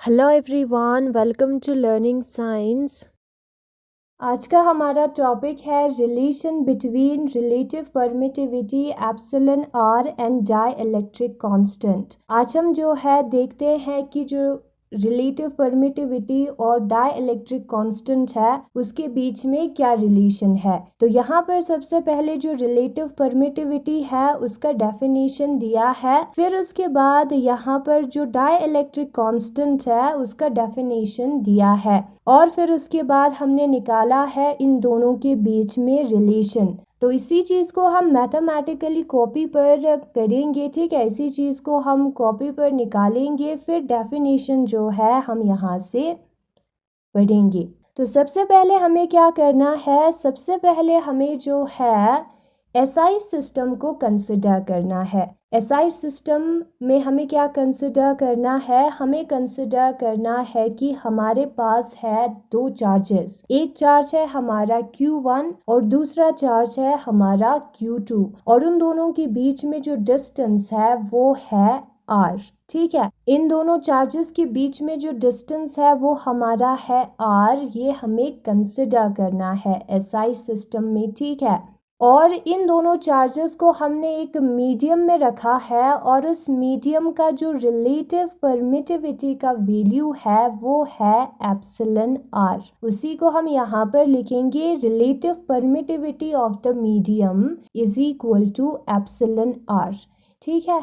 Hello everyone, welcome to learning science. आज का हमारा टॉपिक है relation between relative permittivity epsilon r and dielectric constant. आज हम जो है देखते हैं कि जो रिलेटिव परमिटिविटी और डाई इलेक्ट्रिक कांस्टेंट है उसके बीच में क्या रिलेशन है। तो यहाँ पर सबसे पहले जो रिलेटिव परमिटिविटी है उसका डेफिनेशन दिया है, फिर उसके बाद यहाँ पर जो डाई इलेक्ट्रिक कांस्टेंट है उसका डेफिनेशन दिया है, और फिर उसके बाद हमने निकाला है इन दोनों के बीच में रिलेशन। तो इसी चीज़ को हम मैथमेटिकली कॉपी पर करेंगे, ठीक है। इसी चीज़ को हम कॉपी पर निकालेंगे, फिर डेफिनेशन जो है हम यहाँ से पढ़ेंगे। तो सबसे पहले हमें क्या करना है, सबसे पहले हमें जो है एसआई सिस्टम को कंसिडर करना है। एसआई सिस्टम में हमें क्या कंसिडर करना है, हमें कंसिडर करना है कि हमारे पास है दो चार्जेस। एक चार्ज है हमारा Q1 और दूसरा चार्ज है हमारा Q2, और उन दोनों के बीच में जो डिस्टेंस है वो है R, ठीक है। इन दोनों चार्जेस के बीच में जो डिस्टेंस है वो हमारा है R, ये हमें कंसिडर करना है एसआई सिस्टम में, ठीक है। और इन दोनों चार्जेस को हमने एक मीडियम में रखा है, और उस मीडियम का जो रिलेटिव परमिटिविटी का वैल्यू है वो है एप्सिलॉन आर। उसी को हम यहाँ पर लिखेंगे, relative permittivity of the medium is equal to epsilon r, ठीक है।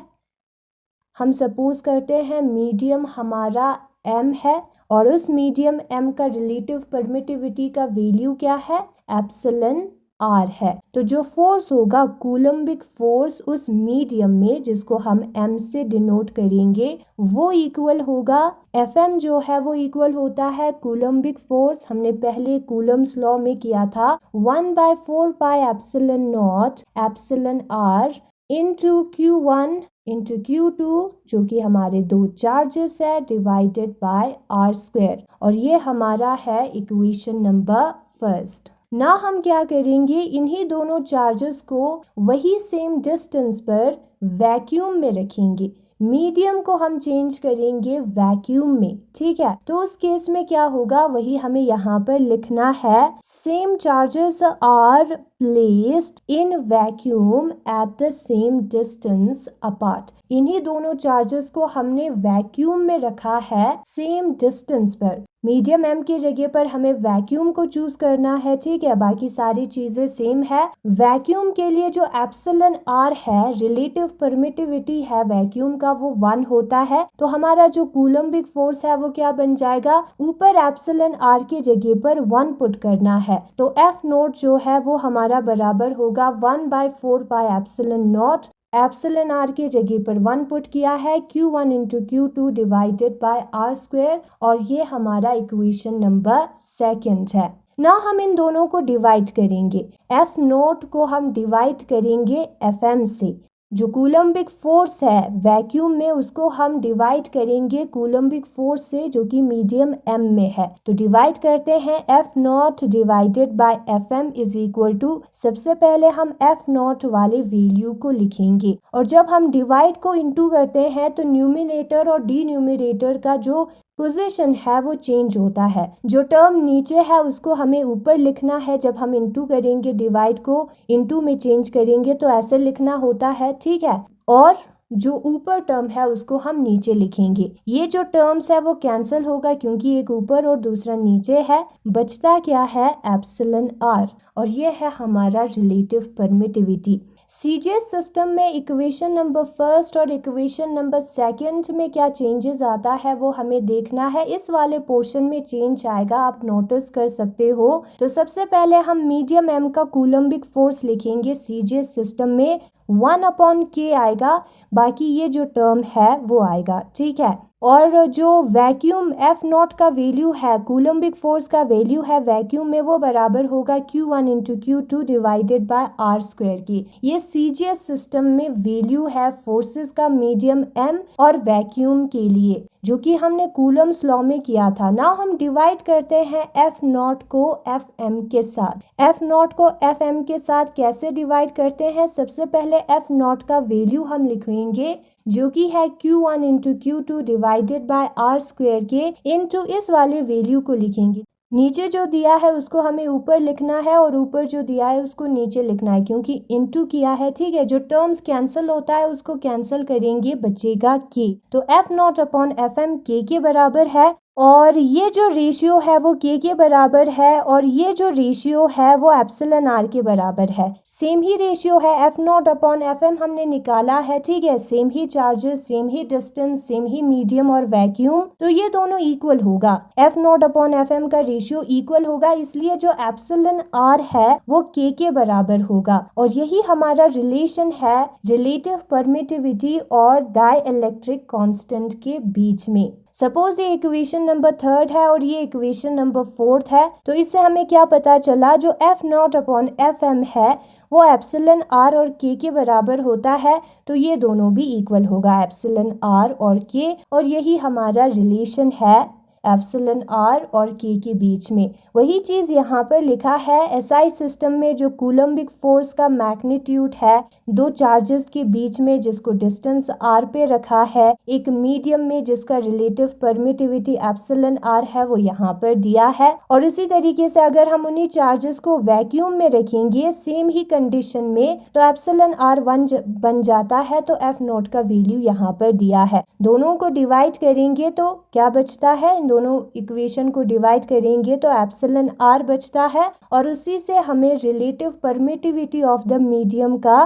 हम सपोज करते हैं मीडियम हमारा m है, और उस मीडियम m का रिलेटिव परमिटिविटी का वैल्यू क्या है, एप्सिलॉन आर है। तो जो फोर्स होगा कूलम्बिक फोर्स उस मीडियम में, जिसको हम m से डिनोट करेंगे, वो इक्वल होगा, Fm जो है वो इक्वल होता है कूलम्बिक फोर्स, हमने पहले कूलम्स लॉ में किया था, 1/4 pi epsilon naught epsilon r into Q1 into Q2, जो कि हमारे दो चार्जेस है, डिवाइडेड बाय आर स्क्वायर। और ये हमारा है इक्वेशन नंबर फर्स्ट। ना हम क्या करेंगे, इन्हीं दोनों चार्जेस को वही सेम डिस्टेंस पर वैक्यूम में रखेंगे। मीडियम को हम चेंज करेंगे वैक्यूम में, ठीक है। तो उस केस में क्या होगा, वही हमें यहाँ पर लिखना है, same charges are placed in vacuum at the same distance apart. इन्हीं दोनों चार्जेस को हमने वैक्यूम में रखा है सेम डिस्टेंस पर। मीडियम m की जगह पर हमें वैक्यूम को चूज करना है, ठीक है। बाकी सारी चीजें सेम है। वैक्यूम के लिए जो एप्सिलॉन आर है, रिलेटिव परमिटिविटी है वैक्यूम का, वो 1 होता है। तो हमारा जो कूलम्बिक फोर्स है वो क्या बन जाएगा, ऊपर एप्सिलॉन आर की जगह पर 1 पुट करना है। तो F नोट जो है वो हमारा बराबर होगा 1/4 pi epsilon naught, epsilon r की जगह पर 1 पुट किया है, Q1 into Q2 divided by r square, और ये हमारा इक्वेशन नंबर सेकंड है। ना हम इन दोनों को डिवाइड करेंगे, F नोट को हम डिवाइड करेंगे Fm से। जो कूलम्बिक फोर्स है वैक्यूम में उसको हम डिवाइड करेंगे कूलम्बिक फोर्स से, जो कि मीडियम m में है। तो डिवाइड करते हैं, F naught divided by Fm is equal to, सबसे पहले हम F नॉट वाले वैल्यू को लिखेंगे, और जब हम डिवाइड को इनटू करते हैं तो न्यूमिनेटर और डिन्यूमिनेटर का जो पोजीशन है वो चेंज होता है। जो टर्म नीचे है उसको हमें ऊपर लिखना है, जब हम इनटू करेंगे डिवाइड को इनटू में चेंज करेंगे तो ऐसे लिखना होता है, ठीक है। और जो ऊपर टर्म है उसको हम नीचे लिखेंगे। ये जो टर्म्स है वो कैंसिल होगा क्योंकि एक ऊपर और दूसरा नीचे है, बचता क्या है, एप्सिलॉन आर। और ये है हमारा रिलेटिव परमिटिविटी। सीजीएस सिस्टम में इक्वेशन नंबर फर्स्ट और इक्वेशन नंबर सेकंड में क्या चेंजेस आता है वो हमें देखना है। इस वाले पोर्शन में चेंज आएगा, आप नोटिस कर सकते हो। तो सबसे पहले हम मीडियम m का कूलम्बिक फोर्स लिखेंगे सीजीएस सिस्टम में, 1/k आएगा, बाकी ये जो टर्म है वो आएगा, ठीक है। और जो वैक्यूम F नॉट का वैल्यू है, कूलम्बिक फोर्स का वैल्यू है वैक्यूम में, वो बराबर होगा Q1 into Q2 divided by r square की। ये सीजीएस सिस्टम में वैल्यू है फोर्सेस का मीडियम m और वैक्यूम के लिए। जो कि हमने कूलम्स लॉ में किया था। ना हम डिवाइड करते हैं एफ नॉट को एफ एम के साथ। एफ नॉट को एफ एम के साथ कैसे डिवाइड करते हैं? सबसे पहले एफ नॉट का वैल्यू हम लिखेंगे जो कि है Q1 into Q2 divided by r square के इंटू इस वाले वैल्यू को लिखेंगे। नीचे जो दिया है उसको हमें ऊपर लिखना है और ऊपर जो दिया है उसको नीचे लिखना है, क्योंकि इनटू किया है। ठीक है, जो टर्म्स कैंसिल होता है उसको कैंसिल करेंगे, बचेगा के। तो F naught upon F M के बराबर है, और ये जो रेशियो है वो के बराबर है, और ये जो रेशियो है वो एप्सिलन आर के बराबर है। सेम ही रेशियो है, F naught upon F M हमने निकाला है। ठीक है, सेम ही चार्जेस, सेम ही डिस्टेंस, सेम ही मीडियम और वैक्यूम, तो ये दोनों इक्वल होगा। F naught upon F M का रेशियो इक्वल होगा, इसलिए जो एप्सिलन आर है वो के बराबर होगा। और यही हमारा रिलेशन है रिलेटिव परमिटिविटी और डाई इलेक्ट्रिक कॉन्स्टेंट के बीच में। सपोज ये इक्वेशन नंबर 3 है और ये इक्वेशन नंबर 4 है, तो इससे हमें क्या पता चला? जो F naught upon F M है वो एप्सिलन आर और के बराबर होता है, तो ये दोनों भी इक्वल होगा, एप्सिलन आर और के। और यही हमारा रिलेशन है एप्सिलन आर और के बीच में। वही चीज़ यहाँ पर लिखा है, एसआई सिस्टम में जो कूलम्बिक फोर्स का मैग्नीट्यूड है दो चार्जेस के बीच में जिसको डिस्टेंस आर पे रखा है, एक मीडियम में जिसका रिलेटिव परमिटिविटी एप्सिलन आर है वो यहाँ पर दिया है। और इसी तरीके से अगर हम उन्हीं चार्जेस को वैक्यूम में रखेंगे सेम ही कंडीशन में, तो एप्सिलन आर 1 बन जाता है। तो एफ नोट का वैल्यू यहाँ पर दिया है। दोनों को डिवाइड करेंगे तो क्या बचता है? दोनों इक्वेशन को डिवाइड करेंगे तो एप्सिलन आर बचता है, और उसी से हमें relative permittivity of the medium का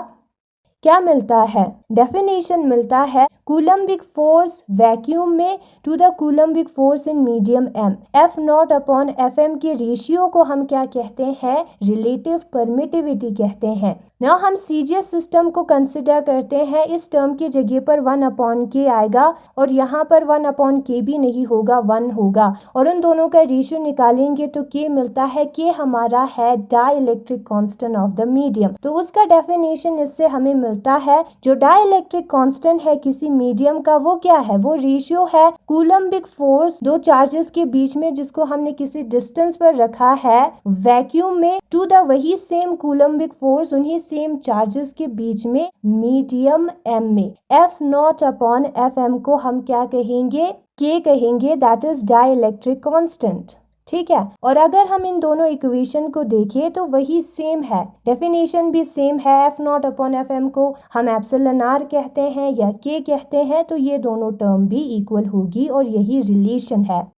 क्या मिलता है? डेफिनेशन मिलता है, कूलम्बिक फोर्स वैक्यूम में to the coulombic force in medium M. F naught upon F M के रेशियो को हम क्या कहते हैं? रिलेटिव परमिटिविटी कहते हैं। ना हम सीजीएस सिस्टम को कंसिडर करते हैं, इस टर्म की जगह पर 1 अपॉन के आएगा, और यहाँ पर 1 अपॉन के भी नहीं होगा, 1 होगा, और उन दोनों का रेशियो निकालेंगे तो के मिलता है। के हमारा है dielectric constant of the medium. तो उसका डेफिनेशन इससे हमें मिलता है, जो डाई इलेक्ट्रिक कॉन्स्टेंट है किसी मीडियम का वो क्या है? वो रेशियो है कूलम्बिक फोर्स दो चार्जेस के बीच में जिसको हमने किसी डिस्टेंस पर रखा है वैक्यूम में, टू द वही सेम कूलम्बिक फोर्स उन्हीं सेम चार्जेस के बीच में मीडियम एम में। F naught upon F M को हम क्या कहेंगे? के कहेंगे, that is dielectric constant. ठीक है, और अगर हम इन दोनों इक्वेशन को देखें तो वही सेम है, डेफिनेशन भी सेम है। F naught upon F M को हम एप्सिलन आर कहते हैं या के कहते हैं, तो ये दोनों टर्म भी इक्वल होगी, और यही रिलेशन है।